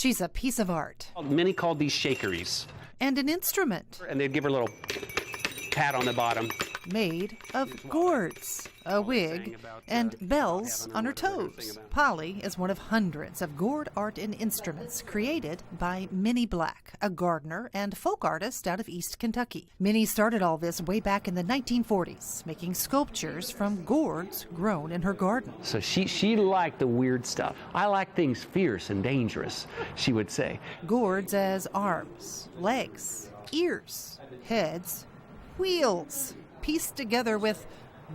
She's a piece of art. Minnie called these shakeries. And an instrument. And they'd give her a little pat on the bottom. Made of gourds, a wig, and bells on her toes. Polly is one of hundreds of gourd art and instruments created by Minnie Black, a gardener and folk artist out of East Kentucky. Minnie started all this way back in the 1940s, making sculptures from gourds grown in her garden. So she liked the weird stuff. I like things fierce and dangerous, she would say. Gourds as arms, legs, ears, heads, wheels, pieced together with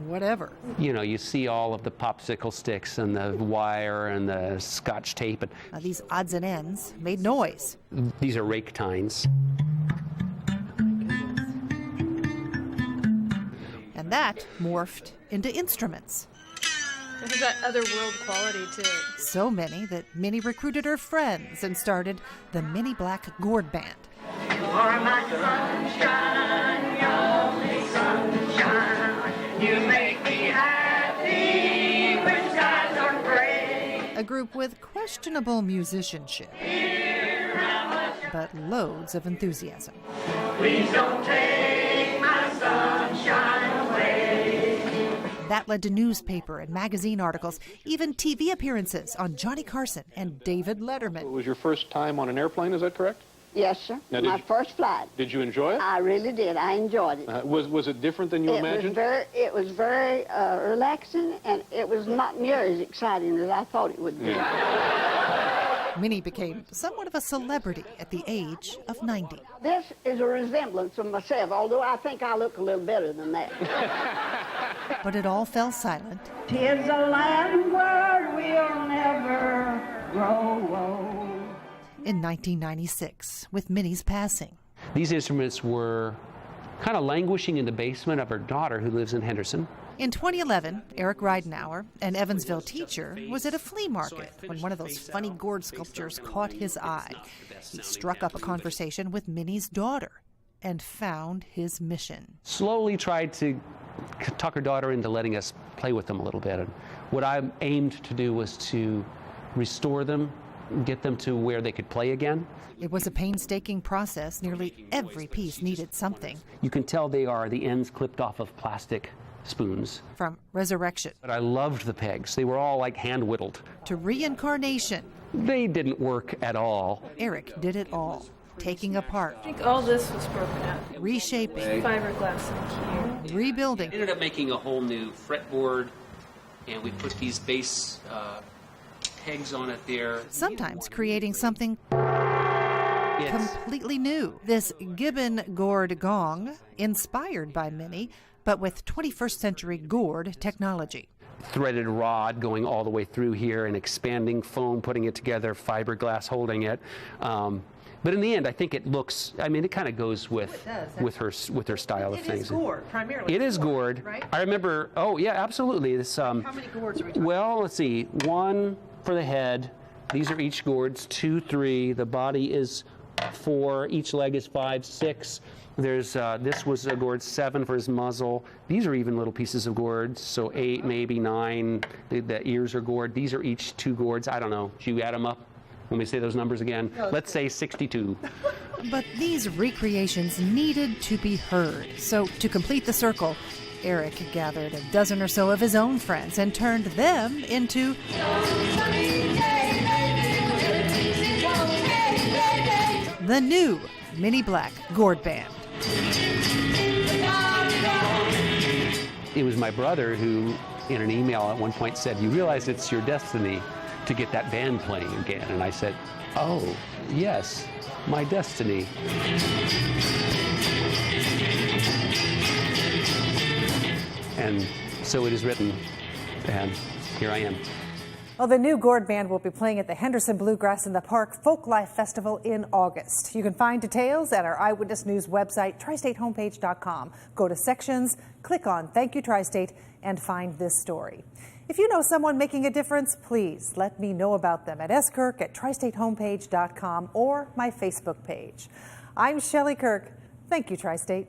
whatever. You know, you see all of the popsicle sticks and the wire and the scotch tape. Now, these odds and ends made noise. These are rake tines. And that morphed into instruments. It has that otherworld quality to it. So many that Minnie recruited her friends and started the Minnie Black Gourd Band. You are my sunshine, your only sunshine. You make me happy when skies are gray. A group with questionable musicianship, but loads of enthusiasm. Please don't take my sunshine away. That led to newspaper and magazine articles, even TV appearances on Johnny Carson and David Letterman. It was your first time on an airplane, is that correct? Yes, sir. Now, my first flight. Did you enjoy it? I really did. I enjoyed it. Was it different than you imagined? It was very relaxing, and it was not near as exciting as I thought it would be. Yeah. Minnie became somewhat of a celebrity at the age of 90. This is a resemblance of myself, although I think I look a little better than that. But it all fell silent. 'Tis a land where we'll never grow old. In 1996, with Minnie's passing. These instruments were kind of languishing in the basement of her daughter who lives in Henderson. In 2011, Eric Ridenauer, an Evansville teacher, was at a flea market when one of those funny gourd sculptures caught his eye. He struck up a conversation with Minnie's daughter and found his mission. Slowly tried to talk her daughter into letting us play with them a little bit. And what I aimed to do was to restore them, get them to where they could play again. It was a painstaking process. Nearly every piece needed something. You can tell they are the ends clipped off of plastic spoons. From resurrection. But I loved the pegs. They were all like hand whittled. To reincarnation. They didn't work at all. Eric did it all. Taking apart. I think all this was broken out. Reshaping. Fiberglass in here. Rebuilding. We ended up making a whole new fretboard, and we put these bass pegs on it there. Sometimes creating something completely new. This Gibbon gourd gong, inspired by Minnie, but with 21st century gourd technology. Threaded rod going all the way through here and expanding foam, putting it together, fiberglass holding it. But in the end, I think it looks, I mean, it kind of goes with her style of things. It is gourd, primarily. It is gourd. Right? I remember, oh yeah, absolutely. This, how many gourds are we talking? Well, let's see, 1 for the head. These are each gourds, 2, 3. The body is 4. Each leg is 5, 6. There's this was a gourd, 7 for his muzzle. These are even little pieces of gourds, so 8, maybe 9. The ears are gourd. These are each 2 gourds. I don't know. Should you add them up? When we say those numbers again, let's say 62. But these recreations needed to be heard. So to complete the circle, Eric gathered a dozen or so of his own friends and turned them into the new Minnie Black Gourd Band. It was my brother who, in an email at one point, said, "You realize it's your destiny to get that band playing again?" And I said, "Oh, yes, my destiny." And so it is written, and here I am. Well, the new Gourd Band will be playing at the Henderson Bluegrass in the Park Folklife Festival in August. You can find details at our Eyewitness News website, tristatehomepage.com. Go to sections, click on Thank You Tri-State, and find this story. If you know someone making a difference, please let me know about them at skirk@tristatehomepage.com or my Facebook page. I'm Shelley Kirk. Thank you, Tri-State.